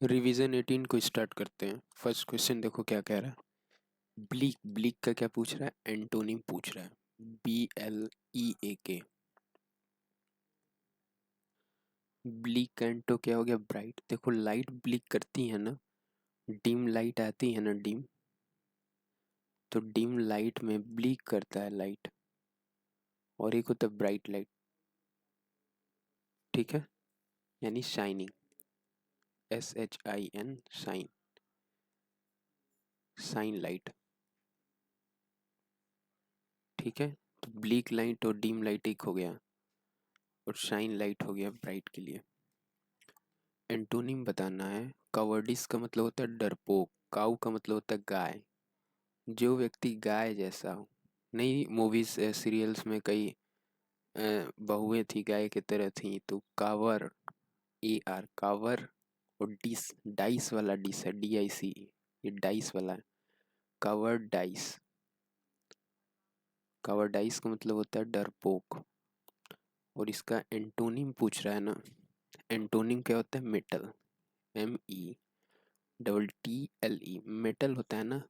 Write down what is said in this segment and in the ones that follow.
Revision 18 को start करते हैं। फर्स्ट क्वेश्चन देखो क्या कह रहा है। ब्लीक ब्लीक का क्या पूछ रहा है, एंटोनिम पूछ रहा है। BLEAK। ब्लीक का एंटो क्या हो गया, ब्राइट। देखो लाइट ब्लीक करती है ना, डिम लाइट आती है ना, डिम। तो डिम लाइट में ब्लीक करता है लाइट, और एक होता है ब्राइट लाइट। ठीक है, यानी shining, SHIN, shine, shine light. ठीक है, तो ब्लीक लाइट और डिम लाइट एक हो गया, और शाइन लाइट हो गया ब्राइट के लिए। एंटोनिम बताना है। कावर्डिस का मतलब होता है डरपोक, काऊ का मतलब होता है गाय। जो व्यक्ति गाय जैसा हो। नहीं, मूवीज सीरियल्स में कई बहुएं थी गाय की तरह थी, तो कावर, AR कावर। और डिस, डाइस वाला डिस है, DIC, ये डाइस वाला है। कावर डाइस, कावर डाइस का मतलब होता है डरपोक। और इसका एंटोनिम पूछ रहा है ना, एंटोनिम क्या होता है, मेटल, METTLE। मेटल होता है ना,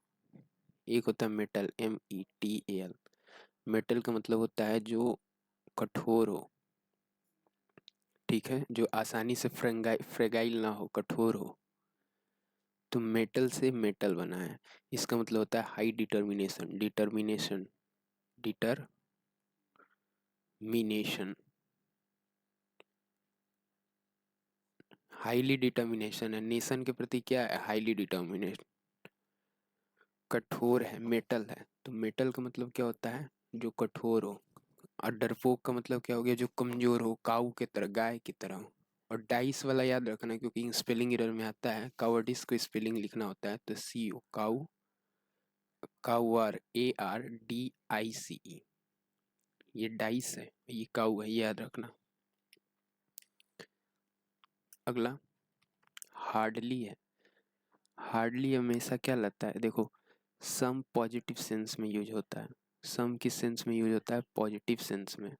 एक होता है मेटल, METAL। मेटल का मतलब होता है जो कठोर हो। ठीक है, जो आसानी से फ्रेगाइल ना हो, कठोर हो। तो मेटल से मेटल बना है। इसका मतलब होता है high determination, determination. Highly determination है, नेशन के प्रति क्या है, हाईली डिटर्मिनेशन। कठोर है, मेटल है, तो मेटल का मतलब क्या होता है, जो कठोर हो। और डरपोक का मतलब क्या हो गया, जो कमजोर हो, काऊ की तरह, गाय की तरह हो। और डाइस वाला याद रखना, क्योंकि स्पेलिंग एरर में आता है, कावर्डिस को स्पेलिंग लिखना होता है तो CO, काऊ, काउर, ARDICE। ये डाइस है, ये काऊ है, ये याद रखना। अगला हार्डली है। हार्डली हमेशा क्या लगता है, देखो सम पॉजिटिव सेंस में यूज होता है। सम किस सेंस में यूज होता है, पॉजिटिव सेंस में।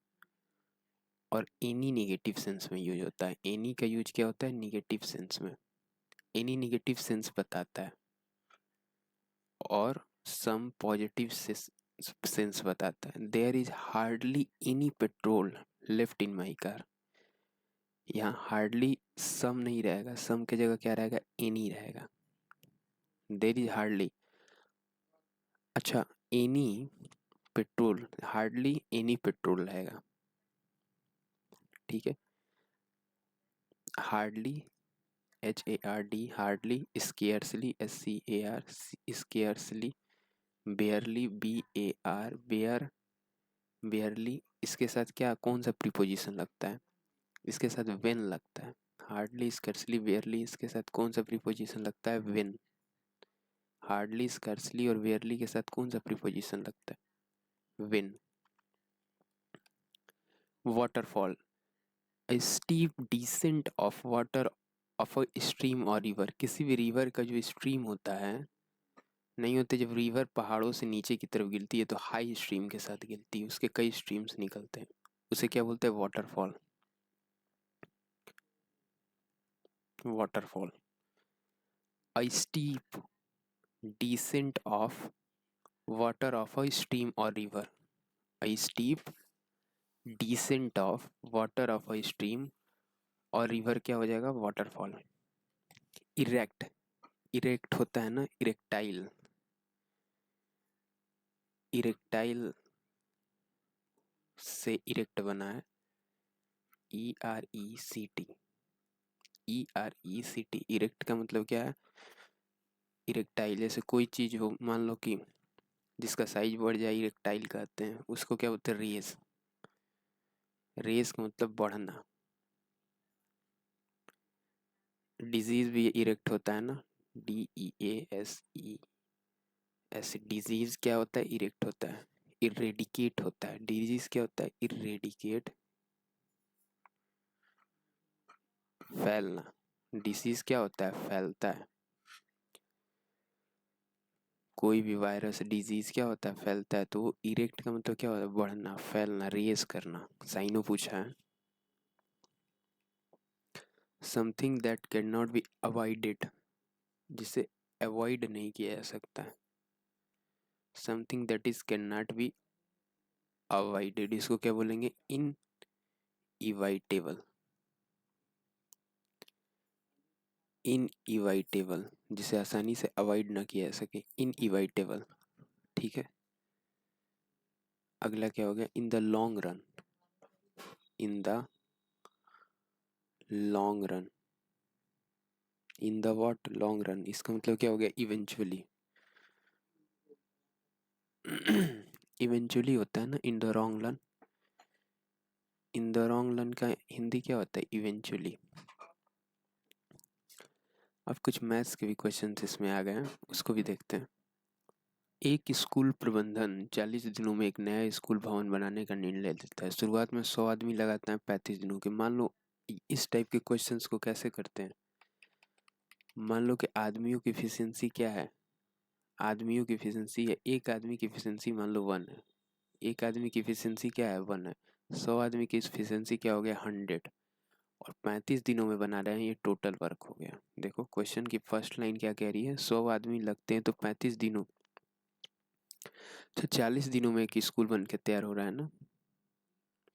और एनी नेगेटिव सेंस में यूज होता है। एनी का यूज क्या होता है, निगेटिव सेंस में। एनी निगेटिव सेंस बताता है, और सम पॉजिटिव सेंस बताता है। There is hardly any petrol left in my car. यहाँ हार्डली सम नहीं रहेगा, सम की जगह क्या रहेगा, एनी रहेगा। देयर इज हार्डली, अच्छा, any petrol, hardly any petrol रहेगा। ठीक है, hardly, HARD, hardly, scarcely, SCAR, scarcely, बेयरली, BAR, bare, barely. इसके साथ क्या, कौन सा प्रीपोजिशन लगता है, इसके साथ वेन लगता है। हार्डली, स्कर्सली, बेयरली, इसके साथ कौन सा प्रीपोजिशन लगता है, वेन। हार्डली, स्कर्सली और बेयरली के साथ कौन सा प्रीपोजिशन लगता है, when. Waterfall, a steep descent of water of a stream or river। किसी भी रिवर का जो स्ट्रीम होता है, नहीं होते, जब रिवर पहाड़ों से नीचे की तरफ गिरती है तो हाई स्ट्रीम के साथ गिरती है, उसके कई स्ट्रीम्स निकलते हैं, उसे क्या बोलते हैं, waterfall. Waterfall, a steep descent of water of a stream or river। a steep descent of water of a stream और रिवर क्या हो जाएगा, वाटरफॉल। इरेक्ट, इरेक्ट होता है ना, इरेक्टाइल, इरेक्टाइल से इरेक्ट बना है, ERECT, ERECT। इरेक्ट का मतलब क्या है, इरेक्टाइल। जैसे कोई चीज हो, मान लो कि जिसका साइज बढ़ जाए, इरेक्टाइल कहते हैं उसको। क्या बोलते हैं, रेस। रेस का मतलब बढ़ना। डिजीज भी इरेक्ट होता है ना, DEASE। डिजीज क्या होता है, इरेक्ट होता है। इरेडिकेट होता है, डिजीज क्या होता है, इरेडिकेट, फैलना। डिसीज क्या होता है, फैलता है। कोई भी वायरस, डिजीज क्या होता है, फैलता है। तो वो इरेक्ट का मतलब क्या होता है, बढ़ना, फैलना, रेस करना। साइनो पूछा है। Something that can not be avoided, जिसे अवॉइड नहीं किया जा सकता है। Something that is can not be avoided, इसको क्या बोलेंगे? इनइवाइटेबल। इनइवाइटेबल, जिसे आसानी से अवॉइड ना किया जा सके, इनइवाइटेबल। ठीक है, अगला क्या हो गया? In the long run. In the long run, in the what? Long run. इसका मतलब क्या हो गया? इवेंचुअली। इवेंचुअली होता है ना in the long run. In the long run का हिंदी क्या होता है? इवेंचुअली। अब कुछ मैथ्स के भी क्वेश्चन इसमें आ गए हैं, उसको भी देखते हैं। एक स्कूल प्रबंधन 40 दिनों में एक नया स्कूल भवन बनाने का निर्णय लेता है। शुरुआत में 100 आदमी लगाते हैं 35 दिनों के। मान लो इस टाइप के क्वेश्चंस को कैसे करते हैं? मान लो कि आदमियों की एफिशिएंसी क्या है? आदमियों की एफिशिएंसी है, एक आदमी की एफिशिएंसी मान लो 1 है। एक आदमी की एफिशिएंसी क्या है? 1 है। 100 आदमी की एफिशिएंसी क्या हो गया? 100। और 35 दिनों में बना रहे हैं, ये टोटल वर्क हो गया। देखो क्वेश्चन की फर्स्ट लाइन क्या कह रही है? 100 आदमी लगते हैं तो 35 दिनों, तो 40 दिनों में एक स्कूल बन के तैयार हो रहा है ना।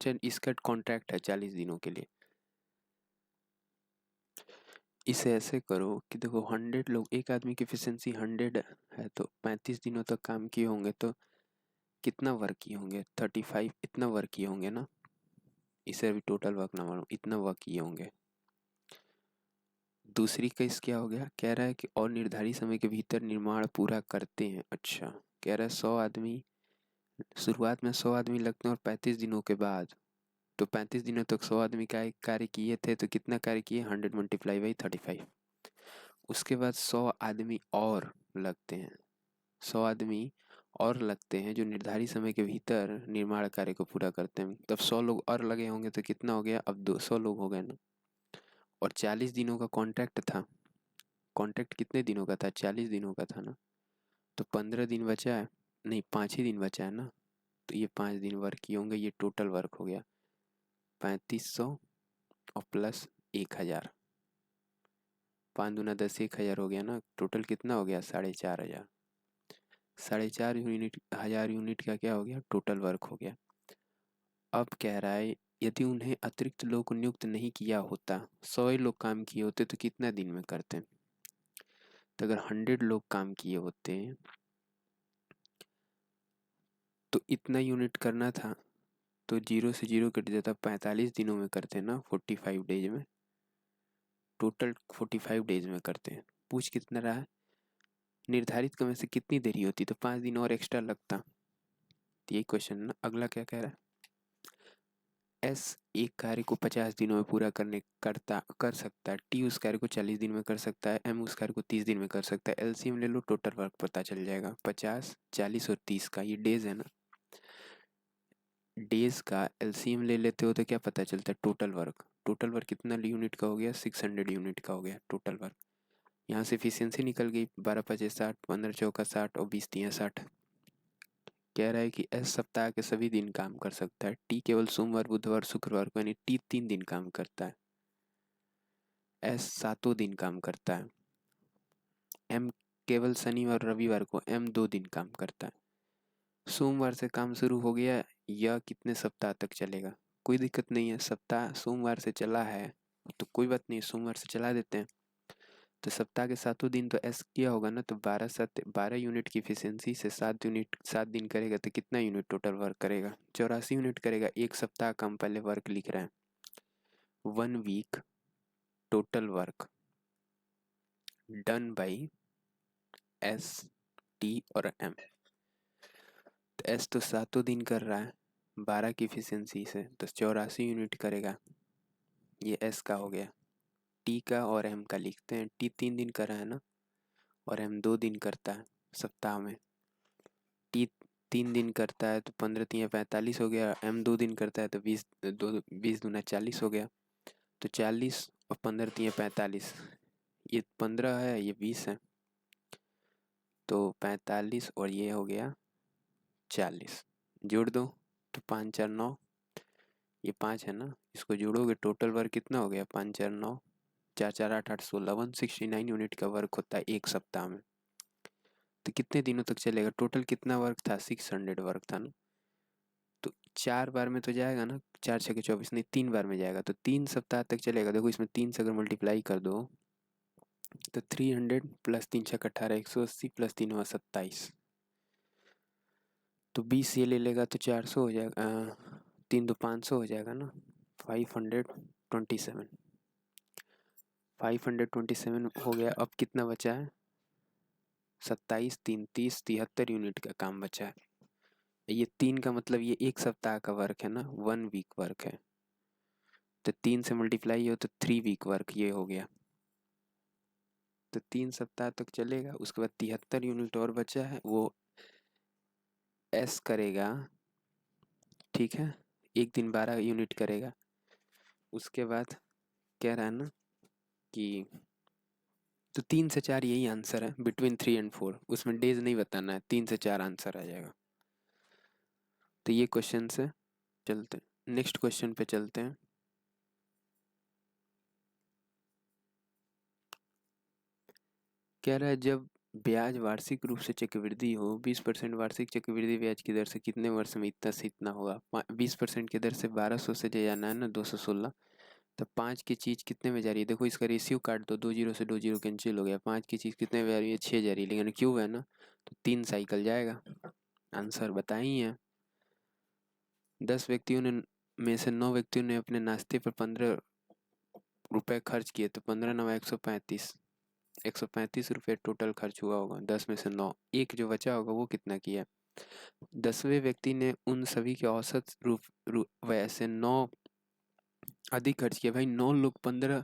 चल, इसका कॉन्ट्रैक्ट है 40 दिनों के लिए। इसे ऐसे करो कि देखो 100 लोग, एक आदमी की एफिशिएंसी 100 है, तो 35 दिनों तक काम किए होंगे तो कितना वर्क किए होंगे? 35। इतना वर्क किए होंगे ना, इसे अभी टोटल वर्क ना मानो, इतना वर्क किए होंगे। दूसरी केस क्या हो गया? कह रहा है कि और निर्धारित समय के भीतर निर्माण पूरा करते हैं। अच्छा, कह रहा है 100 आदमी, शुरुआत में 100 आदमी लगते हैं और 35 दिनों के बाद, तो 35 दिनों तक 100 आदमी का कार्य किए थे, तो कितना कार्य किए? 100 मल्टीप्लाई बाई 35। उसके बाद 100 आदमी और लगते हैं, 100 आदमी और लगते हैं जो निर्धारित समय के भीतर निर्माण कार्य को पूरा करते हैं। तब 100 लोग और लगे होंगे तो कितना हो गया? अब 200 लोग हो गए ना। और 40 दिनों का कॉन्ट्रैक्ट था। कॉन्ट्रैक्ट कितने दिनों का था? 40 दिनों का था ना। तो 15 दिन बचा है, नहीं 5 ही दिन बचा है ना। तो ये 5 दिन वर्क किए होंगे, ये टोटल वर्क हो गया 3500 और प्लस 1000। 5 दूना 10, 1000 हो गया ना। टोटल कितना हो गया? 4500। 4500 यूनिट का क्या हो गया? टोटल वर्क हो गया। अब कह रहा है यदि उन्हें अतिरिक्त लोग को नियुक्त नहीं किया होता, 100 ही लोग काम किए होते तो कितना दिन में करते? तो अगर 100 लोग काम किए होते तो इतना यूनिट करना था, तो 0 से 0 कट जाता, 45 दिनों में करते ना, 45 डेज में। टोटल 45 डेज में करते हैं। पूछ कितना रहा है? निर्धारित समय से कितनी देरी होती, तो 5 दिन और एक्स्ट्रा लगता। तो यही क्वेश्चन ना। अगला क्या कह रहा है? एस एक कार्य को 50 दिनों में पूरा कर सकता है। टी उस कार्य को 40 दिन में कर सकता है। एम उस कार्य को 30 दिन में कर सकता है। एलसीएम ले लो, टोटल वर्क पता चल जाएगा। 50, 40 और 30 का, ये डेज है ना। डेज का एलसीएम ले लेते हो तो क्या पता चलता है? Total work. टोटल वर्क कितना यूनिट का हो गया? 600 यूनिट का हो गया टोटल वर्क। यहाँ से एफिशिएंसी निकल गई, 12 पचे 60, 15 चौका 60 और 20 तिया 60। कह रहा है कि एस सप्ताह के सभी दिन काम कर सकता है। टी केवल सोमवार बुधवार शुक्रवार को, यानी टी 3 दिन काम करता है। एस 7 दिन काम करता है। एम केवल शनिवार रविवार को, एम 2 दिन काम करता है। सोमवार से काम शुरू हो गया, यह कितने सप्ताह तक चलेगा? कोई दिक्कत नहीं है, सप्ताह सोमवार से चला है तो कोई बात नहीं, सोमवार से चला देते हैं। तो सप्ताह के 7 दिन तो एस किया होगा ना, तो 12 यूनिट की इफिशियंसी से 7 दिन करेगा तो कितना यूनिट टोटल वर्क करेगा? 84 यूनिट करेगा। एक सप्ताह का हम पहले वर्क लिख रहे हैं। 1 week total work done by S, T और एम। तो एस तो 7 दिन कर रहा है 12 की इफिशियंसी से, तो 84 यूनिट करेगा। ये एस का हो गया। टी का और एम का लिखते हैं। टी 3 दिन कर रहा है ना, और एम 2 दिन करता है सप्ताह में। टी 3 दिन करता है तो 15 तिया 45 हो गया। एम 2 दिन करता है तो 20 दूना 40 हो गया। तो 40 और 15 तिया 45, ये 15 है, ये 20 है, तो 45 और ये हो गया 40। जोड़ दो तो 5 4 9, ये 5 है ना, इसको जोड़ोगे टोटल वर्क कितना हो गया? 5 4 9, चार चार आठ आठ 16, 169 यूनिट का वर्क होता है एक सप्ताह में। तो कितने दिनों तक चलेगा? टोटल कितना वर्क था? 600 वर्क था ना। तो 4 बार में तो जाएगा ना, 4 छः 24, नहीं 3 बार में जाएगा, तो 3 सप्ताह तक चलेगा। देखो इसमें 3 से अगर मल्टीप्लाई कर दो तो 300 प्लस 3 छः 18, 180 प्लस 3 हुआ 27। तो 20 ये ले लेगा तो 400 हो जाएगा, 3 दो 500 हो जाएगा ना, 527। 527 हो गया। अब कितना बचा है? 27 3 30, 73 यूनिट का काम बचा है। ये 3 का मतलब ये एक सप्ताह का वर्क है ना, 1 वीक वर्क है। तो 3 से मल्टीप्लाई हो तो 3 वीक वर्क ये हो गया। तो 3 सप्ताह तक चलेगा। उसके बाद 73 यूनिट और बचा है, वो एस करेगा, ठीक है, एक दिन 12 यूनिट करेगा। उसके बाद कह रहा है ना कि तो 3 से 4 यही आंसर है, बिटवीन 3 एंड 4। उसमें डेज नहीं बताना है, 3 से 4 आंसर आ जाएगा। तो ये क्वेश्चन से चलते हैं, नेक्स्ट क्वेश्चन पे चलते हैं। कह रहा है जब ब्याज वार्षिक रूप से चक्रवृद्धि हो, 20% वार्षिक चक्रवृद्धि ब्याज की दर से कितने वर्ष में इतना से इतना होगा? 20% की दर से 1200 से जो जाना है ना 216, तो 5 की चीज़ कितने में जा रही है? देखो इसका रेशियो काट दो, 2 जीरो से 2 जीरो कैंसिल हो गया। 5 की चीज़ कितने में जा रही है? 6 जा रही है, लेकिन क्यों है ना, तो 3 साइकिल जाएगा। आंसर बताई है। 10 व्यक्तियों ने में से 9 व्यक्तियों ने अपने नाश्ते पर 15 रुपए खर्च किए, तो 15 9 135, 135 रुपये टोटल खर्च हुआ होगा। 10 में से 9, एक जो बचा होगा वो कितना किया? 10वें व्यक्ति ने उन सभी के औसत व्यय से 9 अधिक खर्च किया। भाई 9 लोग 15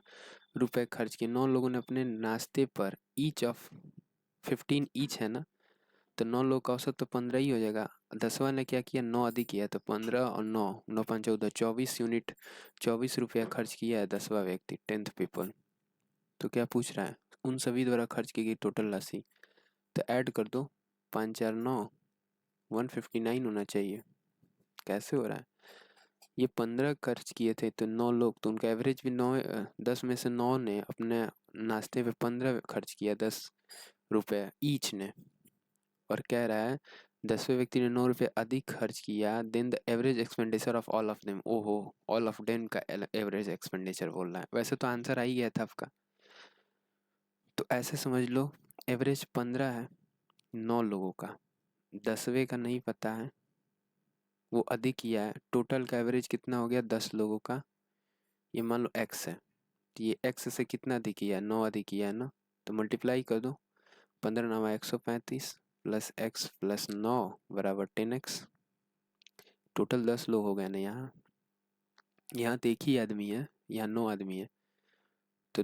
रुपए खर्च किए, 9 लोगों ने अपने नाश्ते पर, ईच ऑफ 15 ईच है ना, तो 9 लोग का औसत तो 15 ही हो जाएगा। 10वां ने क्या किया? 9 अधिक किया, तो 15 और 9, 9 5 14, 24 यूनिट, 24 रुपया खर्च किया है 10वां व्यक्ति, 10th पीपल। तो क्या पूछ रहा है? उन सभी द्वारा खर्च की गई टोटल राशि। तो ऐड कर दो, 5 4 9, 159 होना चाहिए। कैसे हो रहा है? ये 15 खर्च किए थे तो 9 लोग, तो उनका एवरेज भी 9, 10 में से 9 ने अपने नाश्ते पे 15 खर्च किया, 10 रुपये ईच ने। और कह रहा है 10वें व्यक्ति ने 9 रुपये अधिक खर्च किया, then the average expenditure of all of them. ओहो, ऑल ऑफ देम का एवरेज एक्सपेंडिचर बोल रहा है। वैसे तो आंसर आ ही गया था आपका। तो ऐसे समझ लो, एवरेज 15 है 9 लोगों का, 10वें का नहीं पता है, वो अधिक किया है। टोटल का एवरेज कितना हो गया 10 लोगों का, ये मान लो x है, तो ये x से कितना अधिक किया है? 9 अधिक किया है ना, तो मल्टीप्लाई कर दो, 15 9 135 प्लस x प्लस 9 बराबर 10x। टोटल 10 लोग हो गए ना यहाँ। यहाँ तो एक ही आदमी है, यहाँ 9 आदमी है, तो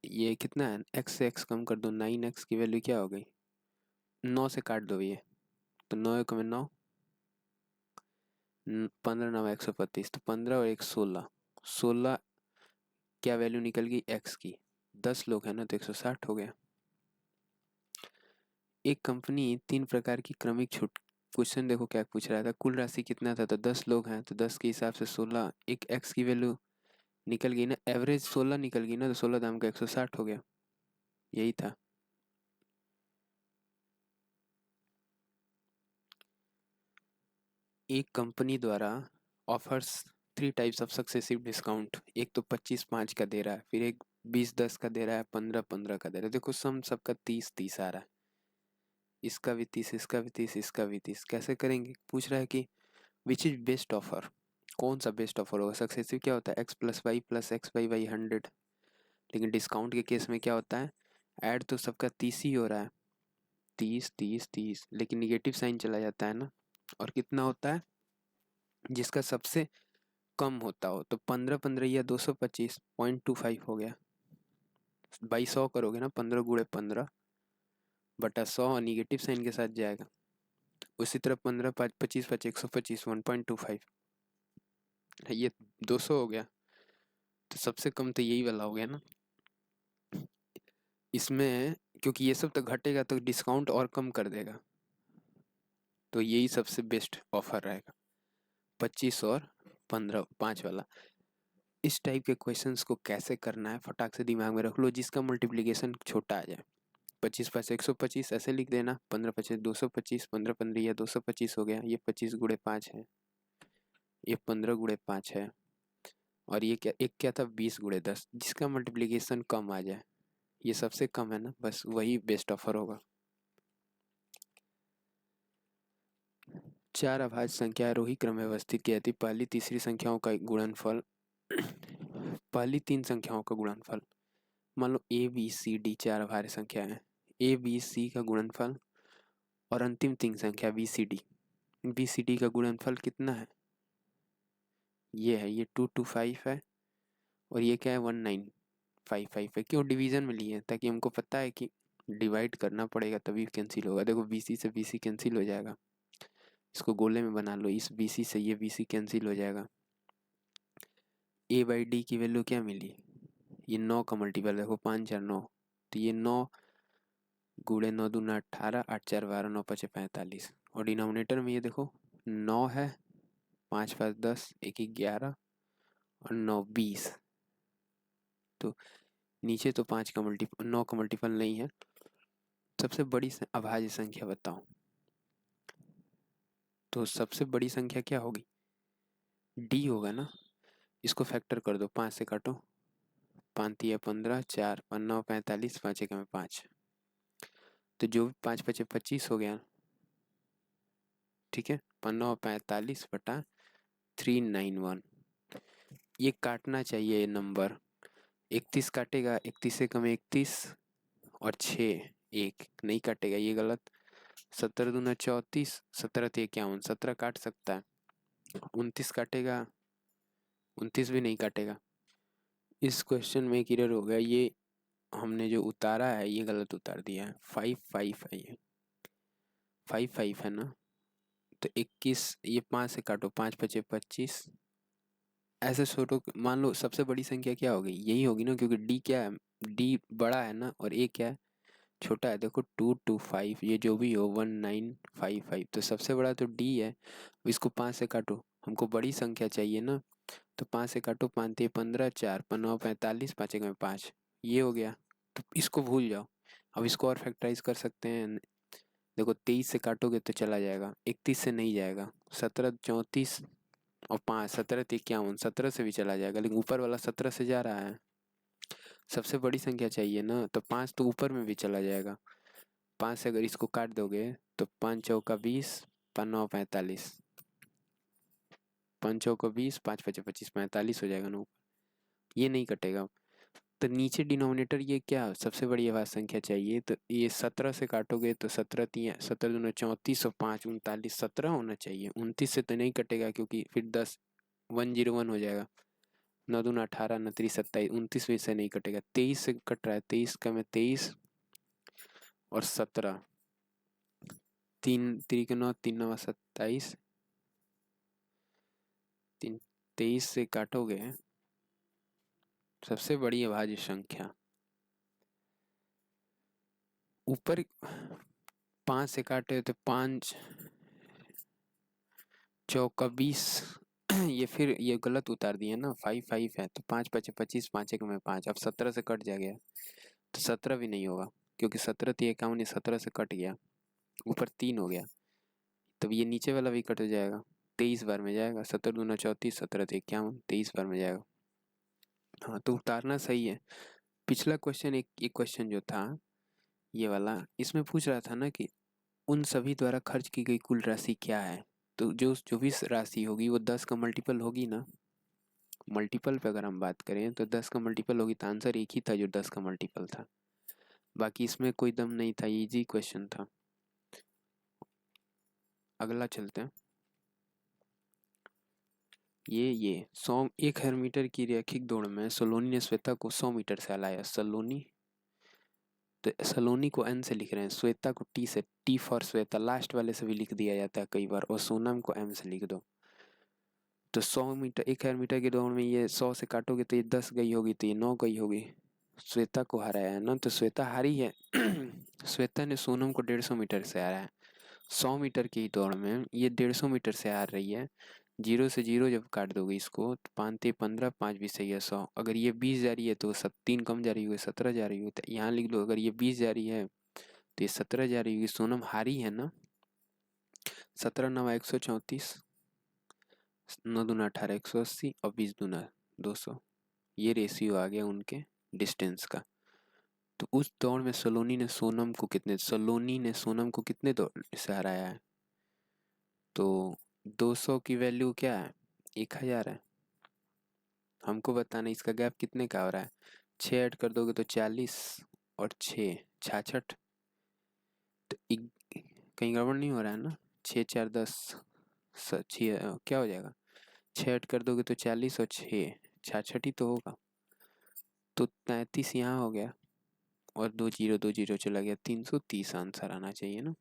ये कितना है? x से x कम कर दो, 9x की वैल्यू क्या हो गई? 9 से काट दो ये, तो 9 एक में 9, 15 9 125, तो 15 और 1 16, 16 क्या वैल्यू निकल गई x की? 10 लोग हैं ना, तो 160 हो गया। एक कंपनी 3 प्रकार की क्रमिक छूट, क्वेश्चन देखो क्या पूछ रहा था, कुल राशि कितना था? तो 10 लोग हैं, तो 10 के हिसाब से 16, एक x की वैल्यू निकल गई ना, एवरेज 16 निकल गई ना, तो 16 दाम का 160 हो गया। यही था। एक कंपनी द्वारा offers 3 types of successive discount, एक तो 25 5 का दे रहा है, फिर एक 20 10 का दे रहा है, 15 15 का दे रहा है। देखो सम सबका 30 30 आ रहा है, इसका भी 30, इसका भी 30, इसका भी 30। कैसे करेंगे? पूछ रहा है कि विच इज बेस्ट ऑफर, कौन सा बेस्ट ऑफर होगा? सक्सेसिव क्या होता है? X plus Y plus X by Y 100, लेकिन डिस्काउंट के केस में क्या होता है? ऐड तो सबका 30 ही हो रहा है, 30 30 30, लेकिन निगेटिव साइन चला जाता है ना। और कितना होता है? जिसका सबसे कम होता हो, तो 15 15 या 225, 0.25 हो गया। बाई 100 करोगे ना, 15 गुणे 15 बटा 100 निगेटिव साइन के साथ जाएगा। उसी तरह 15 5 25 5 125, 1.25, ये 200 हो गया। तो सबसे कम तो यही वाला हो गया ना। इसमें क्योंकि ये सब तो घटेगा तो डिस्काउंट और कम कर देगा, तो यही सबसे बेस्ट ऑफर रहेगा, 25 और 15 5 वाला। इस टाइप के क्वेश्चंस को कैसे करना है फटाक से दिमाग में रख लो, जिसका मल्टीप्लिकेशन छोटा आ जाए। 25 5 125 ऐसे लिख देना, 15 25 225, 15 15 या 225 हो गया, ये 25 गुणे 5 है, ये 15 गुणे 5 है, और ये क्या, एक क्या था 20 गुणे 10, जिसका मल्टीप्लिकेशन कम आ जाए, ये सबसे कम है ना, बस वही बेस्ट ऑफर होगा। चार अभाज्य संख्या आरोही क्रम में व्यवस्थित की जाती, पहली तीसरी संख्याओं का गुणनफल, पहली तीन संख्याओं का गुणनफल, मान लो ए बी सी डी चार अभाज्य संख्या है, ए बी सी का गुणनफल और अंतिम तीन संख्या बी सी डी का गुणनफल कितना है, ये है, ये 225 है, और ये क्या है 1955 है। क्यों डिवीजन में लिए हैं, ताकि हमको पता है कि डिवाइड करना पड़ेगा तभी कैंसिल होगा। देखो BC से BC कैंसिल हो जाएगा, इसको गोले में बना लो, इस BC से ये BC कैंसिल हो जाएगा। A/D की वैल्यू क्या मिली, ये 9 का मल्टीपल, देखो 5 4 9, तो ये 9 गुणे 9 दूना 18, 8 4 12, 9 5 45, और डिनोमिनेटर में ये देखो 9 है, 5 5 10, 1 11 और 9 20, तो नीचे तो 5 का मल्टीपल 9 का मल्टीपल नहीं है। सबसे बड़ी अभाज्य संख्या बताओ, तो सबसे बड़ी संख्या क्या होगी, D होगा ना, इसको फैक्टर कर दो, 5 से काटो, 5 तिया 15, 4 9 45, 5 1 में 5, तो जो 5 5 25 हो गया, ठीक है, 9 45 बटा 391, ये काटना चाहिए ये नंबर, 31 काटेगा, 31 से कम 31 और 6 1 नहीं काटेगा, ये गलत, 17 दूना 34, 17 ते 51, 17 काट सकता है, 29 काटेगा, 29 भी नहीं काटेगा। इस क्वेश्चन में एक एरर हो गया, ये हमने जो उतारा है ये गलत उतार दिया है, 5 है, ये 5 है ना, तो 21, ये 5 से काटो, 5 5 25, ऐसे छोटो, मान लो सबसे बड़ी संख्या क्या होगी, यही होगी ना, क्योंकि D क्या है, D बड़ा है ना, और A क्या है, छोटा है। देखो 225, ये जो भी हो 1955, तो सबसे बड़ा तो D है, इसको 5 से काटो, हमको बड़ी संख्या चाहिए ना, तो 5 से काटो, 5 3 15, 4 9 45, 5 1 में 5, ये हो गया, तो इसको भूल जाओ। अब इसको और फैक्टराइज कर सकते हैं, देखो 23 से काटोगे तो चला जाएगा, 31 से नहीं जाएगा, 17 34 और 5 17 51, 17 से भी चला जाएगा, लेकिन ऊपर वाला 17 से जा रहा है, सबसे बड़ी संख्या चाहिए ना, तो 5 तो ऊपर में भी चला जाएगा, 5 से अगर इसको काट दोगे तो 5 चौका 20, 5 9 45, 5 चौका 20, 5 5 25, 45 हो जाएगा ना, ये नहीं कटेगा, तो नीचे डिनोमिनेटर ये क्या, सबसे बड़ी अभाज्य संख्या चाहिए, तो ये 17 से काटोगे तो 17 3 17 दूना 34 और 5 39, 17 होना चाहिए, 29 से तो नहीं कटेगा, क्योंकि फिर 10 101 हो जाएगा, 9 दूना 18, 9 3 27, 29 में से नहीं कटेगा, 23 से कट रहा है, 23 का में 23 और 17, 3 3 के 9, 3 9 27, 23 से काटोगे, सबसे बड़ी अभाज्य संख्या ऊपर 5 से काटे तो 5 चौका 20, ये फिर ये गलत उतार दिया ना, 5 है, तो 5 5 25, 5 1 में 5, अब 17 से कट जाएगा, तो 17 भी नहीं होगा, क्योंकि 17 3 51, 17 से कट गया, ऊपर 3 हो गया, तब ये नीचे वाला भी कट जाएगा, 23 बार में जाएगा, 17 दूना 34, 17 3 51, 23 बार में जाएगा। हाँ, तो उतारना सही है। पिछला क्वेश्चन एक क्वेश्चन जो था ये वाला, इसमें पूछ रहा था ना कि उन सभी द्वारा खर्च की गई कुल राशि क्या है, तो जो भी राशि होगी वो 10 का मल्टीपल होगी ना, मल्टीपल पे अगर हम बात करें तो 10 का मल्टीपल होगी, तो आंसर एक ही था जो 10 का मल्टीपल था, बाकी इसमें कोई दम नहीं था, इजी क्वेश्चन था। अगला चलते हैं, ये 1,000 मीटर की रैखिक दौड़ में सलोनी ने श्वेता को 100 मीटर से हराया, सलोनी, तो सलोनी को N से लिख रहे हैं, श्वेता को T से, T फॉर श्वेता लास्ट वाले से भी लिख दिया जाता है कई बार, और सोनम को M से लिख दो, तो 100 मीटर 1,000 मीटर की दौड़ में ये 100 से काटोगे तो ये 10 गई होगी, तो ये 9 गई होगी, श्वेता को हराया है ना, तो श्वेता हारी है। श्वेता ने सोनम को 150 मीटर से हराया है, 100 मीटर की दौड़ में ये 150 मीटर से हार रही है, जीरो से जीरो जब काट दोगे इसको तो 5 × 15 5 बीस है 100। अगर ये 20 जा रही है तो 3 कम जा रही होगी 17 जा रही होगी, तो यहाँ लिख लो अगर ये 20 जा रही है तो ये 17 जा रही होगी। सोनम हारी है ना। 17 9 134, 9 दूना 18 180 और 20 दूना 200। ये रेशियो आ गया उनके डिस्टेंस का। तो उस दौड़ में सलोनी ने सोनम को कितने दौड़ से हराया है? तो 200 की वैल्यू क्या है? 1000 है। हमको बताना इसका गैप कितने का हो रहा है। 6 ऐड कर दोगे तो 40 और 6 66। तो कहीं गड़बड़ नहीं हो रहा है ना। 6 4 10 क्या हो जाएगा? 6 ऐड कर दोगे तो 40 और 6 66 ही तो होगा। तो 33 यहाँ हो गया और 2 जीरो चला गया। 330 आंसर आना चाहिए ना।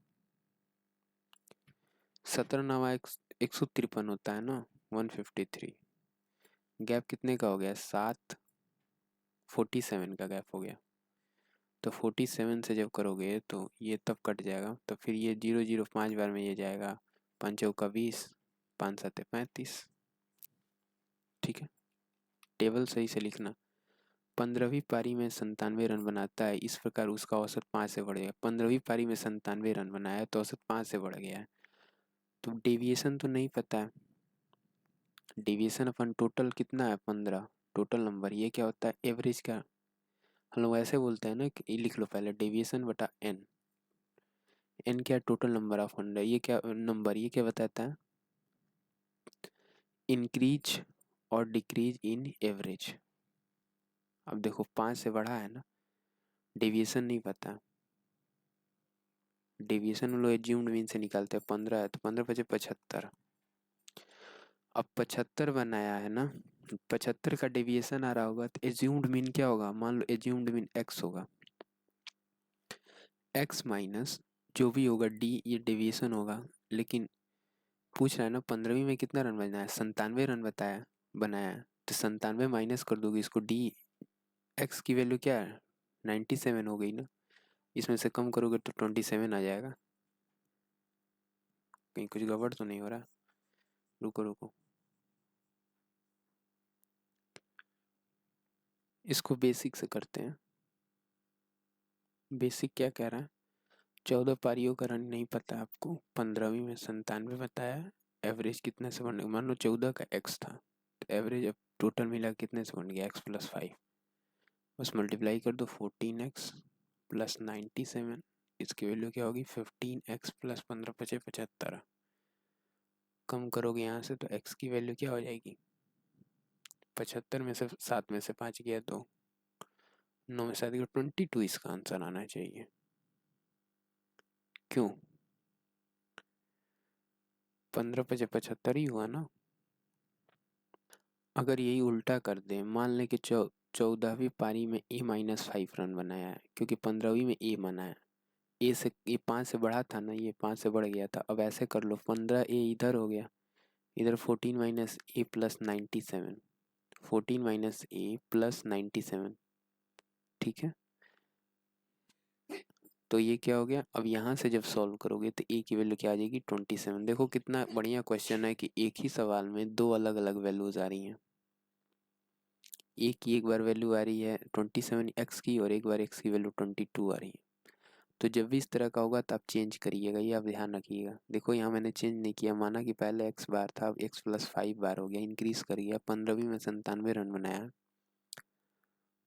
17 9 153 होता है ना। 153। गैप कितने का हो गया? 7 47 का गैप हो गया। तो 47 से जब करोगे तो ये तब कट जाएगा। तो फिर ये 0 0 5 बार में ये जाएगा। 5 चौका 20, 5 7 35। ठीक है, टेबल सही से लिखना। 15वीं पारी में 97 रन बनाता है, इस प्रकार उसका औसत 5 से बढ़ गया। 15वीं पारी में 97 रन बनाया तो औसत 5 से बढ़ गया है। तो डेविएशन तो नहीं पता है। डेविएशन अपन टोटल कितना है? 15 टोटल नंबर। ये क्या होता है? एवरेज का। हम लोग ऐसे बोलते हैं ना कि लिख लो पहले डेविएशन बटा एन। एन क्या? Total number of hundred. ये क्या नंबर? ये क्या बताता है? इंक्रीज और डिक्रीज इन एवरेज। अब देखो 5 से बढ़ा है ना। डेविएशन नहीं पता। डेविएशन हम लोग एज्यूम्ड मीन से निकालते हैं। 15 है तो 15 बचे 75। अब 75 बनाया है ना। 75 का डेविएशन आ रहा होगा तो एज्यूम्ड मीन क्या होगा? मान लो एज्यूम्ड मीन x होगा। x माइनस जो भी होगा d, ये डेविएशन होगा। लेकिन पूछ रहा है ना 15वीं में कितना रन बनाया है? 97 रन बनाया है। तो 97 माइनस कर दोगे इसको। डी एक्स की वैल्यू क्या है? 97 हो गई ना। इसमें से कम करोगे तो 27 आ जाएगा। कहीं कुछ गड़बड़ तो नहीं हो रहा? रुको रुको, इसको बेसिक से करते हैं। बेसिक क्या कह रहा है? 14 पारियों का रन नहीं पता आपको। 15वीं में 97 बताया है। एवरेज कितने से बन, मान लो 14 का एक्स था तो एवरेज अब टोटल मिला कितने से बन गया? X plus 5। बस मल्टीप्लाई कर दो। 14x प्लस 97, इसकी वैल्यू क्या होगी? 15x प्लस 15 पचे 75। कम करोगे यहाँ से तो x की वैल्यू क्या हो जाएगी? 75 में से 7 में से 5 गया तो 9 में से 22। इसका आंसर आना चाहिए। क्यों? 15 पचे 75 ही हुआ ना। अगर यही उल्टा कर दें, मान लें कि 14वीं पारी में a-5 रन बनाया है, क्योंकि 15वीं में a बना है। ए से ये 5 से बढ़ा था ना, ये 5 से बढ़ गया था। अब ऐसे कर लो, 15a इधर हो गया, इधर 14 माइनस ए प्लस 97। 14 माइनस ए प्लस 97। ठीक है, तो ये क्या हो गया? अब यहाँ से जब सॉल्व करोगे तो ए की वैल्यू क्या आ जाएगी? 27। देखो कितना बढ़िया क्वेश्चन है कि एक ही सवाल में दो अलग अलग वैल्यूज आ रही हैं। एक की एक बार वैल्यू आ रही है 27 एक्स की और एक बार एक्स की वैल्यू 22 आ रही है। तो जब भी इस तरह का होगा तो आप चेंज करिएगा, ये आप ध्यान रखिएगा। देखो यहाँ मैंने चेंज नहीं किया, माना कि पहले एक्स बार था, अब एक्स प्लस 5 बार हो गया, इंक्रीज कर गया। 15वीं में 97 रन बनाया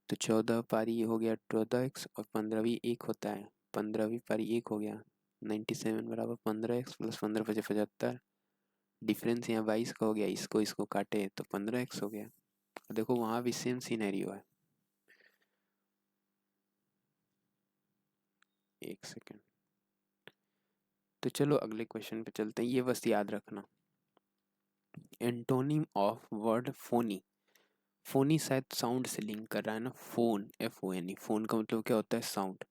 तो 14 पारी हो गया 14x और 15वीं 1 होता है। 15वीं पारी 1 हो गया। 97 बराबर 15x प्लस 15 पचे 75। डिफरेंस यहाँ 22 का हो गया, इसको इसको काटे तो 15x हो गया। देखो वहाँ भी सेम सीनैरियो है। एक सेकेंड, तो चलो अगले क्वेश्चन पे चलते हैं। ये बस याद रखना, antonym of word Fani. Fani शायद साउंड से लिंक कर रहा है ना। फोन FONE, फोन का मतलब क्या होता है? साउंड।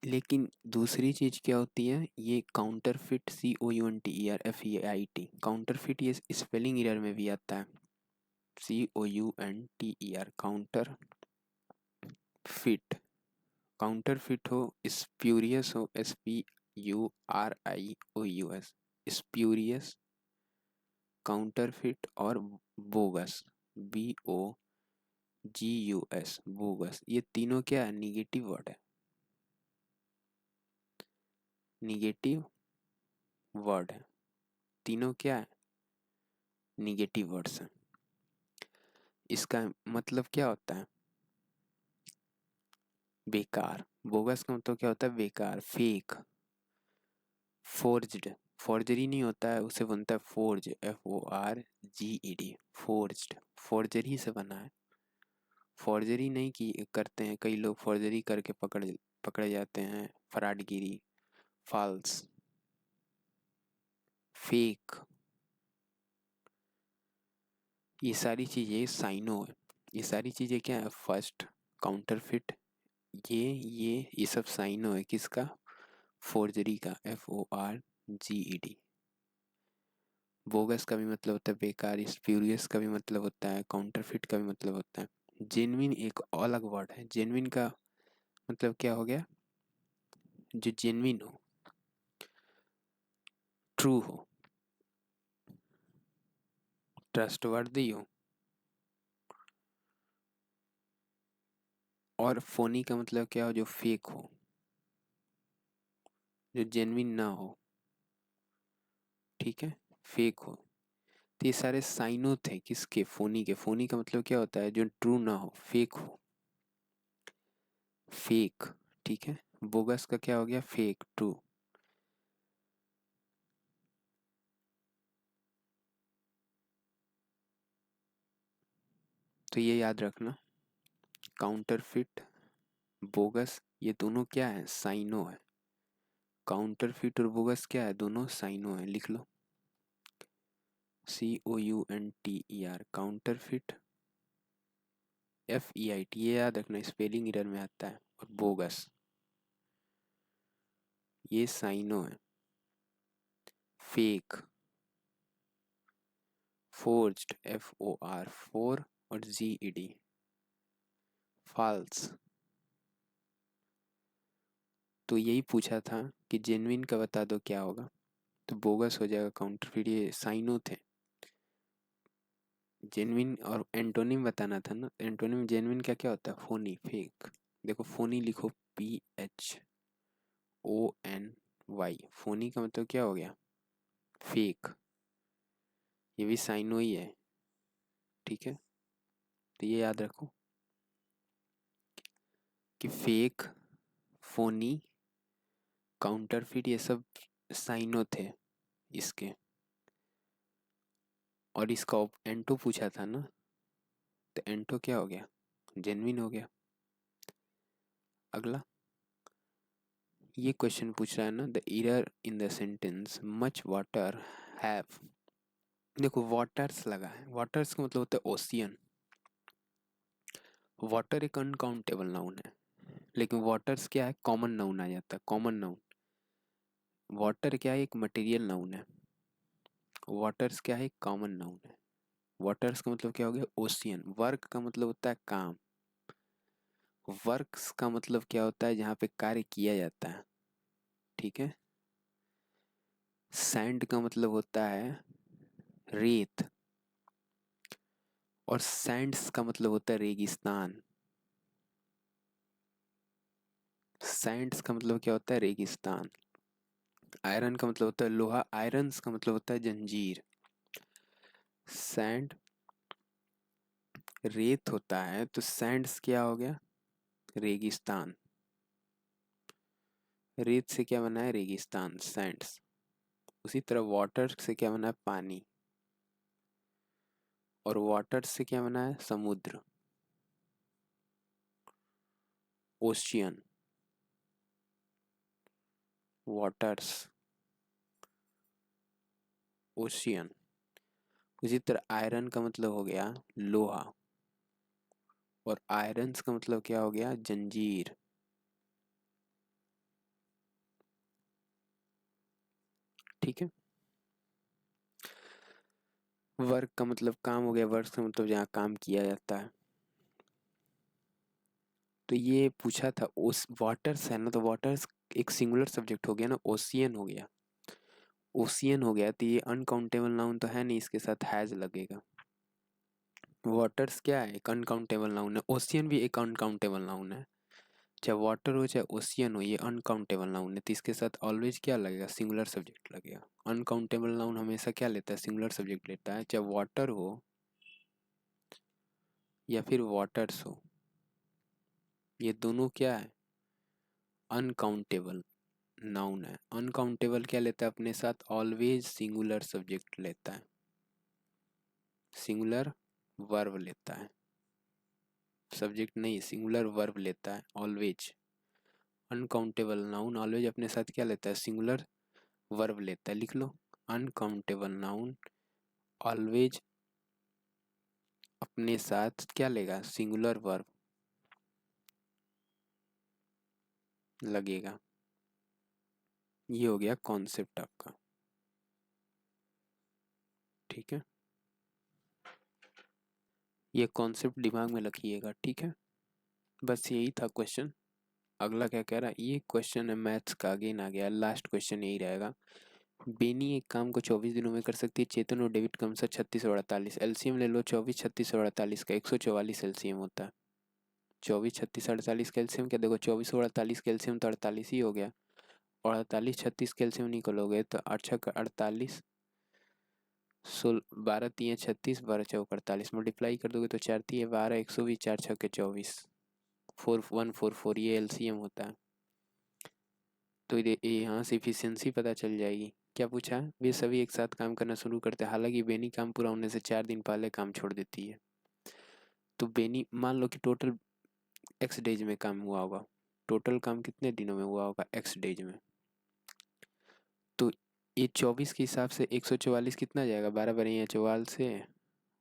लेकिन दूसरी चीज क्या होती है? ये काउंटरफिट, COUNTER FEIT। काउंटरफिट ये स्पेलिंग एरर में भी आता है। COUNTER counter fit. काउंटरफिट हो, स्प्यूरियस हो, SPURIOUS स्प्यूरियस, काउंटरफिट और बोगस, BOGUS, बोगस, ये तीनों क्या है? निगेटिव वर्ड है, निगेटिव वर्ड है, तीनों क्या है? निगेटिव वर्ड्स हैं। इसका मतलब क्या होता है? बेकार। बोगस का मतलब क्या होता है? बेकार, फेक, फोर्ज्ड। फोर्जरी नहीं होता है, उसे बनता है फोर्ज, FORGED, फोर्ज्ड, फोर्जरी से बना है। फोर्जरी नहीं की करते हैं कई लोग, फोर्जरी करके पकड़े जाते हैं, फराडगिरी, फॉल्स, फेक, ये सारी चीजें साइनो है। ये सारी चीजें क्या है? फर्स्ट काउंटरफिट, ये सब साइनो है किसका? फोर्जरी का, FORGED। बोगस का भी मतलब होता है बेकार, स्प्यूरियस का भी मतलब होता है, काउंटरफिट का भी मतलब होता है। जेन्युइन एक अलग वर्ड है। जेन्युइन का मतलब क्या हो गया? जो जेन्युइन हो, ट्रू हो, ट्रस्टवर्दी हो। और फोनी का मतलब क्या हो? जो फेक हो, जो जेन्युइन ना हो, ठीक है, फेक हो। तो ये सारे साइनो थे किसके? फोनी के। फोनी का मतलब क्या होता है? जो ट्रू ना हो, फेक हो, फेक, ठीक है। बोगस का क्या हो गया? Fake, true. तो ये याद रखना, काउंटरफिट, बोगस, ये दोनों क्या है? साइनो है। काउंटरफिट और बोगस क्या है? दोनों साइनो है। लिख लो, COUNTER, काउंटरफिट, FEIT, ये याद रखना, स्पेलिंग एरर में आता है। और बोगस, ये साइनो है। फेक, फोर्ज्ड, FOR, फोर, और GED, फॉल्स। तो यही पूछा था कि जेन्युइन का बता दो क्या होगा, तो बोगस हो जाएगा, काउंटरफिट, ये साइनो थे। जेन्युइन और एंटोनिम बताना था ना, एंटोनिम जेन्युइन का क्या होता है? फोनी, फेक। देखो फोनी लिखो, PHONY, फोनी का मतलब क्या हो गया? फेक। ये भी साइनो ही है, ठीक है। तो ये याद रखो कि फेक, फोनी, काउंटरफिट, ये सब साइनो थे इसके। और इसका एंटो पूछा था ना, तो एंटो क्या हो गया? जेन्युइन हो गया। अगला, ये क्वेश्चन पूछ रहा है ना, the error in the sentence much water have. देखो वाटर्स लगा है, वाटर्स का मतलब होता है ओशियन। वाटर एक अनकाउंटेबल नाउन है, लेकिन वाटर्स क्या है? कॉमन नाउन आ जाता है, कॉमन नाउन। वाटर क्या है? एक मटेरियल नाउन है। वाटर्स क्या है? एक कॉमन नाउन है। वाटर्स का मतलब क्या हो गया? ओशियन। वर्क का मतलब होता है काम। वर्क्स का मतलब क्या होता है? जहाँ पे कार्य किया जाता है, ठीक है। सैंड का मतलब होता है रेत, और सैंड्स का मतलब होता है रेगिस्तान। सैंड्स का मतलब क्या होता है? रेगिस्तान। आयरन का मतलब होता है लोहा, आयरन्स का मतलब होता है जंजीर। सैंड रेत होता है, तो सैंड्स क्या हो गया? रेगिस्तान। रेत से क्या बना है? रेगिस्तान, सैंड्स। उसी तरह वाटर से क्या बना है? पानी। और वाटर से क्या बना है? समुद्र, ओशियन, वाटर्स, ओशियन। उसी तरह आयरन का मतलब हो गया लोहा, और आयरन्स का मतलब क्या हो गया? जंजीर, ठीक है। वर्क का मतलब काम हो गया, वर्क का मतलब जहाँ काम किया जाता है। तो ये पूछा था, उस वाटर्स है ना, तो वाटर्स एक सिंगुलर सब्जेक्ट हो गया ना, ओशियन हो गया। ओशियन हो गया तो ये अनकाउंटेबल नाउन तो है नहीं, इसके साथ हैज लगेगा। वाटर्स क्या है, एक अनकाउंटेबल नाउन है। ओशियन भी एक अनकाउंटेबल नाउन है। चाहे वाटर हो चाहे ओशियन हो, ये अनकाउंटेबल नाउन है, तो इसके साथ ऑलवेज क्या लगेगा, सिंगुलर सब्जेक्ट लगेगा। अनकाउंटेबल नाउन हमेशा क्या लेता है, सिंगुलर सब्जेक्ट लेता है, चाहे वाटर हो या फिर वाटर्स हो, ये दोनों क्या है, अनकाउंटेबल नाउन है। अनकाउंटेबल क्या लेता है अपने साथ, ऑलवेज सिंगुलर सब्जेक्ट लेता है, सिंगुलर वर्ब लेता है, सब्जेक्ट नहीं, सिंगुलर वर्ब लेता है ऑलवेज। अनकाउंटेबल नाउन ऑलवेज अपने साथ क्या लेता है, सिंगुलर वर्ब लेता है। लिख लो, अनकाउंटेबल नाउन ऑलवेज अपने साथ क्या लेगा, सिंगुलर वर्ब लगेगा। ये हो गया कॉन्सेप्ट आपका, ठीक है। ये कॉन्सेप्ट दिमाग में रखिएगा, ठीक है। बस यही था क्वेश्चन। अगला क्या कह रहा है, ये क्वेश्चन है मैथ्स का, अगेन आ गया, लास्ट क्वेश्चन यही रहेगा। बेनी एक काम को 24 दिनों में कर सकती है, चेतन और डेविड कम से 36 और 48। एलसीएम ले लो, 24, 36 और 48 का 144 एलसीएम होता है। 24, 36, 48 का एलसीएम क्या, देखो 24 और 48 का एलसीएम तो 48 ही हो गया, और 48, 36 का एलसीएम निकलोगे तो 8 48, 12 3 36, 12 चौक 48, मल्टीप्लाई कर दोगे तो 4 3 12, 120, 4 6 24, 4144, ये एलसीएम होता है। तो यहाँ से इफिशियंसी पता चल जाएगी। क्या पूछा है, वे सभी एक साथ काम करना शुरू करते हैं, हालांकि बेनी काम पूरा होने से 4 दिन पहले काम छोड़ देती है। तो बेनी मान लो कि टोटल एक्स डेज में काम हुआ होगा, टोटल काम कितने दिनों में हुआ होगा, एक्स डेज में। तो ये 24 के हिसाब से 144 कितना जाएगा, 12 बढ़िया 44 से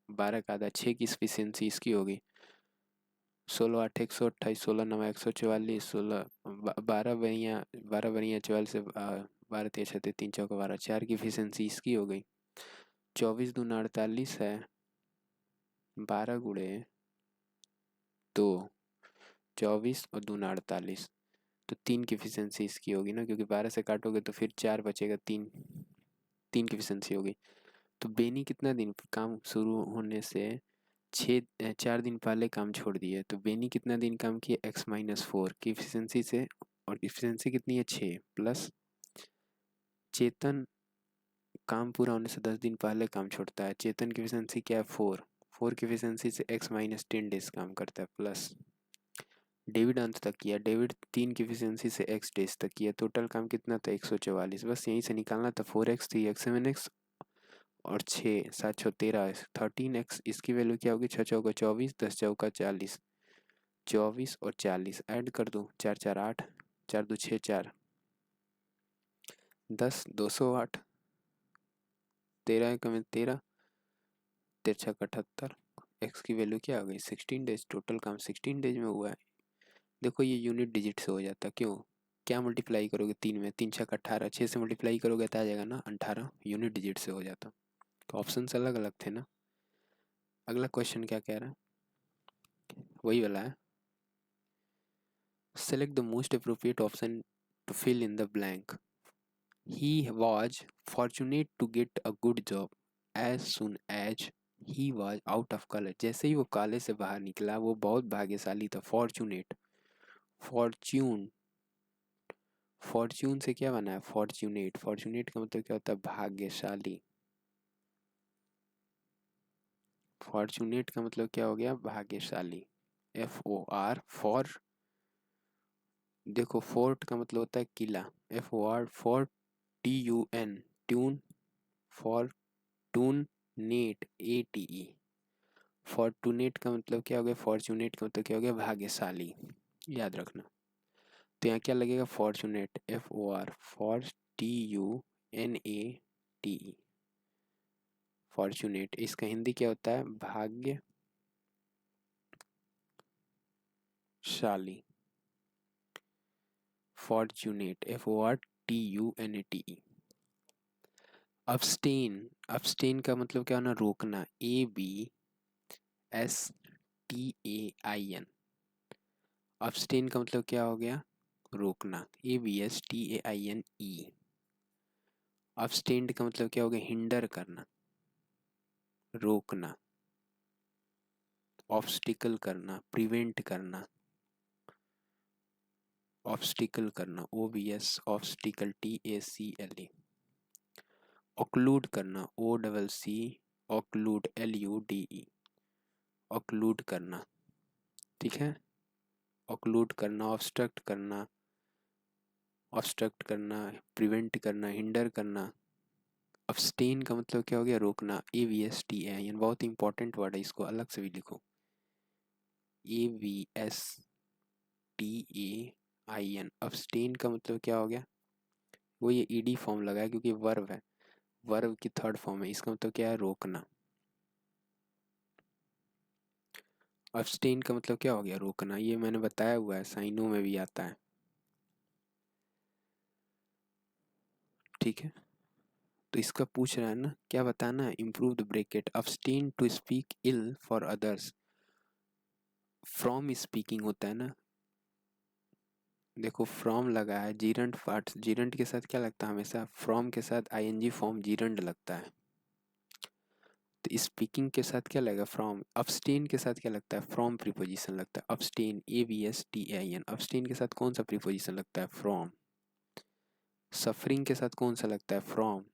12 का आधा 6 की इफिशियंसी इसकी होगी। 16 8 128, 16 9 144, 16 12 बढ़िया 44 से 12 3 6 3 चौका 12, 4 की इफिशियंसी इसकी हो गई। 24 दूना 48 है, 12 गुणे 2, 24 और दूना 48, तो 3 की इफिशियंसी इसकी होगी ना, क्योंकि 12 से काटोगे तो फिर 4 बचेगा, 3 3 की इफिशियंसी होगी। तो बेनी कितना दिन काम शुरू होने से 4 दिन पहले काम छोड़ दिए, तो बेनी कितना दिन काम किया, x-4 की इफिशियंसी से, और इफिशियंसी कितनी है 6, प्लस चेतन काम पूरा होने से 10 दिन पहले काम छोड़ता है, चेतन की इफिशियंसी क्या है 4, 4 की इफिशियंसी से x-10 डेज काम करता है, प्लस डेविड अंत तक किया, डेविड 3 की इफिशियंसी से x डेज तक किया, टोटल काम कितना था 144। बस यहीं से निकालना था, 4x 3x 7x और 6 7 6 13, 13x, इसकी वैल्यू क्या होगी, 6 चौका 24, 10 चौका 40, 24 और 40 ऐड कर दो, 4 4 8, 4 2 6 4, 10 208, 13 एक में 13, 13 78, एक्स की वैल्यू क्या हो गई 16 डेज, टोटल काम 16 डेज में हुआ है। देखो ये यूनिट डिजिट से हो जाता, क्यों, क्या मल्टीप्लाई करोगे 3 में, 3 6 18, 6 से मल्टीप्लाई करोगे तो आ जाएगा ना 18, यूनिट डिजिट से हो जाता। तो ऑप्शन अलग अलग थे ना। अगला क्वेश्चन क्या कह रहा है, वही वाला है, select the most appropriate option to fill in the blank. He was fortunate to get a good job as soon as he was out of college. जैसे ही वो कॉलेज से बाहर निकला वो बहुत भाग्यशाली था, फॉर्चुनेट, फॉर्च्यून, फॉर्च्यून से क्या बना है फॉर्चुनेट, फॉर्चुनेट का मतलब क्या होता है भाग्यशाली, फॉर्चुनेट का मतलब क्या हो गया भाग्यशाली, FOR फॉर, देखो फोर्ट का मतलब होता है किला, FOR for TUN tune, for tune net ATE, fortunate का मतलब क्या हो गया, फॉर्चुनेट का मतलब क्या हो गया भाग्यशाली, याद रखना। तो यहाँ क्या लगेगा fortunate, FOR for TUNATE, fortunate, इसका हिंदी क्या होता है भाग्यशाली, फॉर्चुनेट FORTUNATE। अब्सटेन, अब्सटेन का मतलब क्या होना रोकना, ABSTAIN, अब्सटेन का मतलब क्या हो गया रोकना, ABSTAINE। अब्सटेन्ड का मतलब क्या हो गया, हिंडर करना, रोकना, ऑब्स्टिकल करना, प्रिवेंट करना, ऑब्स्टिकल करना, OBS ऑब्स्टिकल, TACLE, ऑक्लूड करना, OCC ऑक्लूड, LUDE, ऑक्लूड करना, ठीक है, ऑक्लूड करना, ऑब्स्ट्रक्ट करना, प्रिवेंट करना, हिंडर करना। अब्सटेन का मतलब क्या हो गया, रोकना, ABSTAIN, बहुत इंपॉर्टेंट वर्ड है, इसको अलग से भी लिखो, ABSTAIN। अब्सटेन का मतलब क्या हो गया, वो ये ED फॉर्म लगा है क्योंकि वर्ब है, वर्ब की थर्ड फॉर्म है, इसका मतलब क्या है, रोकना। अब्सटेन का मतलब क्या हो गया, रोकना, ये मैंने बताया हुआ है, साइनों में भी आता है, ठीक है। तो इसका पूछ रहा है ना, क्या बताना है, improve the bracket, abstain to speak ill for others, from speaking होता है ना, देखो फ्रॉम लगा है, जीरंड पार्ट, जीरंड के साथ क्या लगता है हमेशा, फ्रॉम के साथ ING फॉर्म जीरंड लगता है, तो स्पीकिंग के साथ क्या लगेगा, फ्रॉम। अब्सटेन के साथ क्या लगता है, फ्रॉम प्रीपोजिशन लगता है, अब्सटेन, ABSTAIN, अब्सटेन के साथ कौन सा प्रीपोजिशन लगता है, फ्रॉम। सफरिंग के साथ कौन सा लगता है, from,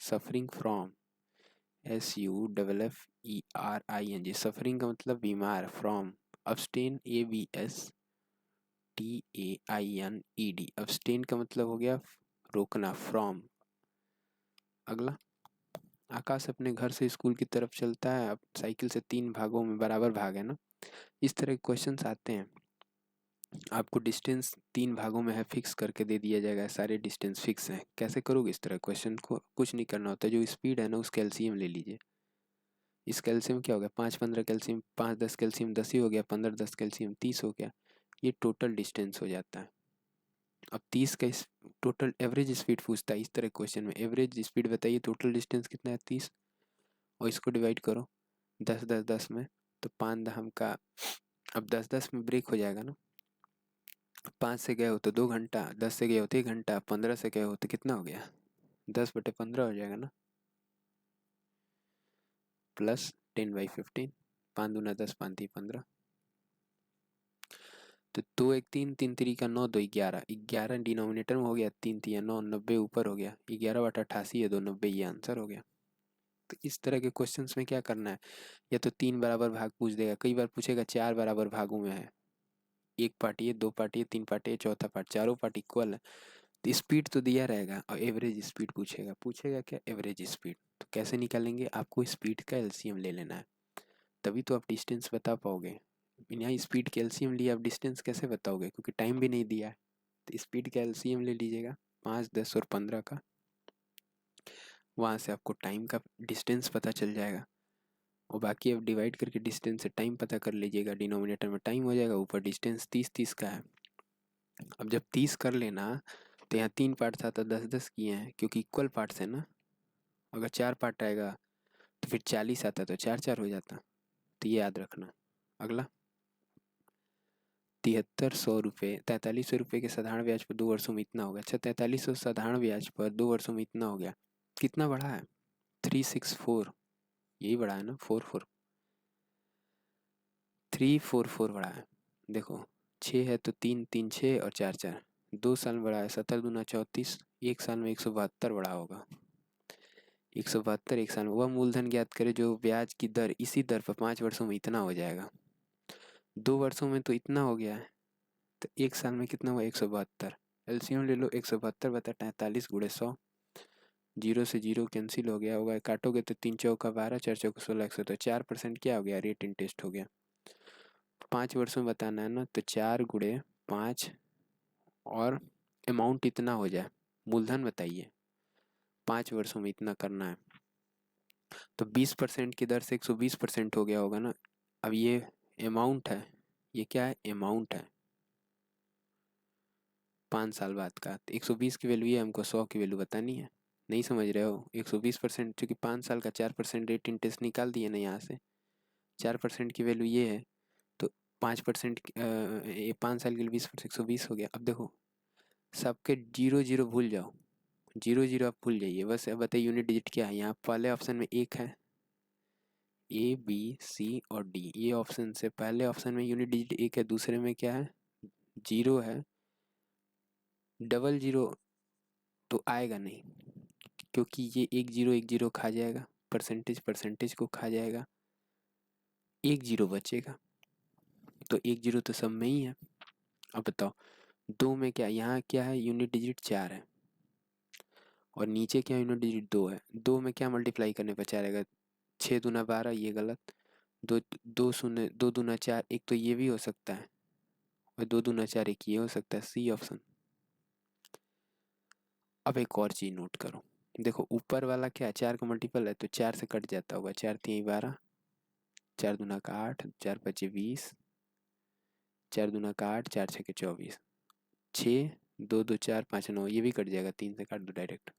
suffering, from, SUFFERING, suffering का मतलब बीमार, फ्रॉम। अब्सटेन, ABSTAINED, अब्सटेन का मतलब हो गया रोकना, फ्रॉम। अगला, आकाश अपने घर से स्कूल की तरफ चलता है, अब साइकिल से 3 भागों में बराबर भाग है ना, इस तरह के क्वेश्चंस आते हैं, आपको डिस्टेंस 3 भागों में है, फिक्स करके दे दिया जाएगा, सारे डिस्टेंस फिक्स हैं, कैसे करोगे इस तरह क्वेश्चन को, कुछ नहीं करना होता, जो स्पीड है ना उसका LCM ले लीजिए, इस कैल्शियम क्या हो गया, 5 15 कैल्शियम, 5 10 कैल्शियम 10 ही हो गया, 15 10 कैल्शियम 30 हो गया, ये टोटल डिस्टेंस हो जाता है। अब 30 का टोटल एवरेज स्पीड पूछता है इस तरह क्वेश्चन में, एवरेज स्पीड बताइए, टोटल डिस्टेंस कितना है 30, और इसको डिवाइड करो 10 10 10 में, तो 5 दहम का, अब 10 10 में ब्रेक हो जाएगा ना, 5 से गए हो तो 2 घंटा, 10 से गए हो तो 1 घंटा, 15 से गए हो तो कितना हो गया, 10/15 हो जाएगा ना, प्लस 10/15, 5 दूना 10, 5 3 15, तो 2 1 3, 3 3 का 9, 2 11, 11 डिनोमिनेटर में हो गया, 3 3 9, 90 ऊपर हो गया, 11/88 है, 290, ये आंसर हो गया। तो इस तरह के क्वेश्चंस में क्या करना है, या तो 3 बराबर भाग पूछ देगा, कई बार पूछेगा 4 बराबर भागों में है, एक पार्ट ये, 2 पार्ट ये, 3 पार्ट ये, चौथा पार्ट, चारों पार्ट इक्वल है, तो स्पीड तो दिया रहेगा, और एवरेज स्पीड पूछेगा, पूछेगा क्या, एवरेज स्पीड, तो कैसे निकालेंगे, आपको स्पीड का LCM ले लेना है, तभी तो आप डिस्टेंस बता पाओगे, बिना स्पीड के LCM लिए आप डिस्टेंस कैसे बताओगे, क्योंकि टाइम भी नहीं दिया है, तो स्पीड का LCM ले लीजिएगा, 5 10 और 15 का, वहाँ से आपको टाइम का डिस्टेंस पता चल जाएगा, और बाकी अब डिवाइड करके डिस्टेंस से टाइम पता कर लीजिएगा, डिनोमिनेटर में टाइम हो जाएगा, ऊपर डिस्टेंस 30 30 का है। अब जब 30 कर लेना, तो यहाँ 3 पार्ट था तो 10 10 किए हैं, क्योंकि इक्वल पार्ट्स है ना, अगर 4 पार्ट आएगा तो फिर 40 आता तो 4 4 हो जाता, तो ये याद रखना। अगला, 7300 रुपये, 4300 रुपये के साधारण ब्याज पर 2 वर्षों में इतना हो गया, अच्छा 4300 साधारण ब्याज पर 2 वर्षों में इतना हो गया, कितना बढ़ा है, 364, यही बढ़ा है ना, 344 बढ़ा है, देखो 6 है तो 3 3 6 और 4 4, 2 साल में बढ़ा है, 17 दूना 34, एक साल में 172 बढ़ा होगा, 172 एक साल में, वह मूलधन ज्ञात करे जो ब्याज की दर इसी दर पर 5 वर्षों में इतना हो जाएगा, 2 वर्षों में तो इतना हो गया है, तो एक साल में कितना हुआ, 172, LCM ले लो, 172 बता 43 गुणे 100, जीरो से जीरो कैंसिल हो गया होगा, काटोगे तो 3 चौका 12, 4 चौका 16, 100, तो 4% क्या हो गया, रेट इंटरेस्ट हो गया, 5 वर्षों में बताना है ना, तो 4 गुणे 5, और अमाउंट इतना हो जाए, मूलधन बताइए, 5 वर्षों में इतना करना है, तो 20% की दर से 120% हो गया होगा ना, अब ये अमाउंट है, ये क्या है, अमाउंट है 5 साल बाद का, तो 120 की वैल्यू है, हमको 100 की वैल्यू बतानी है, नहीं समझ रहे हो, 120%, चूँकि 5 साल का 4% रेट इंटरेस्ट निकाल दिए ना यहाँ से, 4% की वैल्यू ये है, तो 5%, ये 5 साल के लिए 20%, 120 हो गया। अब देखो सबके जीरो जीरो भूल जाओ, जीरो जीरो आप भूल जाइए बस। अब बताइए यूनिट डिजिट क्या है। यहाँ पहले ऑप्शन में एक है, ए बी सी और डी, ये ऑप्शन से पहले ऑप्शन में यूनिट डिजिट एक है, दूसरे में क्या है, जीरो है। डबल जीरो तो आएगा नहीं, क्योंकि ये एक जीरो खा जाएगा, परसेंटेज परसेंटेज को खा जाएगा, एक जीरो बचेगा, तो एक जीरो तो सब में ही है। अब बताओ दो में क्या, यहाँ क्या है, यूनिट डिजिट चार है और नीचे क्या यूनिट डिजिट दो है। दो में क्या मल्टीप्लाई करने पर चार आएगा, छः दूना बारह, ये गलत। दो दो शून्य, दो दूना चार, एक तो ये भी हो सकता है, और दो दूना चार एक ये हो सकता है, सी ऑप्शन। अब एक और चीज़ नोट करो, देखो ऊपर वाला क्या है, चार का मल्टीपल है तो चार से कट जाता होगा, चार तीन बारह, चार दूना का आठ, चार पच्चे 20, चार दूना का आठ, चार छः के 24, छः, दो दो चार पाँच नौ, ये भी कट जाएगा, तीन से काट दो डायरेक्ट,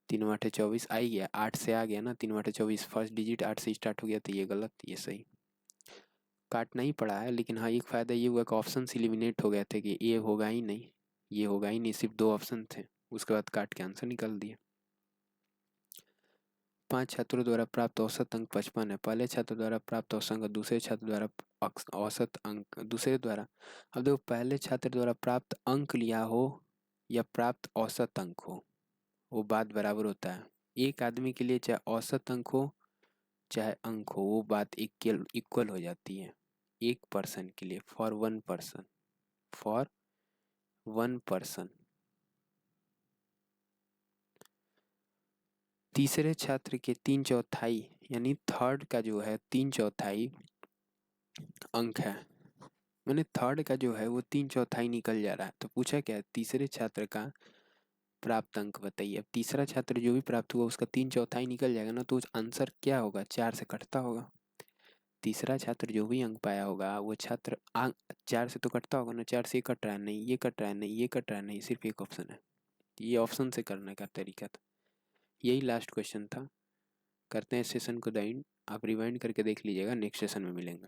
तीन आठे 24 आ ही गया, आठ से आ गया ना, तीन आठे 24, फर्स्ट डिजिट आठ से स्टार्ट हो गया, तो ये गलत, ये सही। काटना ही पड़ा है, लेकिन हाँ एक फ़ायदा ये हुआ कि ऑप्शन एलिमिनेट हो गए थे कि ये होगा ही नहीं, ये होगा ही नहीं, सिर्फ दो ऑप्शन थे, उसके बाद काट के आंसर निकाल दिया। 5 छात्रों द्वारा प्राप्त औसत अंक 55 है। पहले छात्र द्वारा प्राप्त औसत अंक दूसरे छात्र द्वारा औसत अंक दूसरे द्वारा, अब देखो पहले छात्र द्वारा प्राप्त अंक लिया हो या प्राप्त औसत अंक हो, वो बात बराबर होता है। एक आदमी के लिए चाहे औसत अंक हो चाहे अंक हो, वो बात इक्वल हो जाती है। एक पर्सन के लिए, for one person, for one person. तीसरे छात्र के 3/4 यानी थर्ड का जो है 3/4 अंक है, मैंने थर्ड का जो है वो 3/4 निकल जा रहा है, तो पूछा क्या है, तीसरे छात्र का प्राप्त अंक बताइए। अब तीसरा छात्र जो भी प्राप्त हुआ उसका 3/4 निकल जाएगा ना, तो आंसर क्या होगा, चार से कटता होगा। तीसरा छात्र जो भी अंक पाया होगा वो छात्र चार से तो कटता होगा ना, चार से ये कट रहा है नहीं, ये कट रहा है नहीं, ये कट रहा है नहीं, सिर्फ एक ऑप्शन है। ये ऑप्शन से करने का तरीका था। यही लास्ट क्वेश्चन था। करते हैं सेशन को द एंड, आप रिवाइंड करके देख लीजिएगा, नेक्स्ट सेशन में मिलेंगे।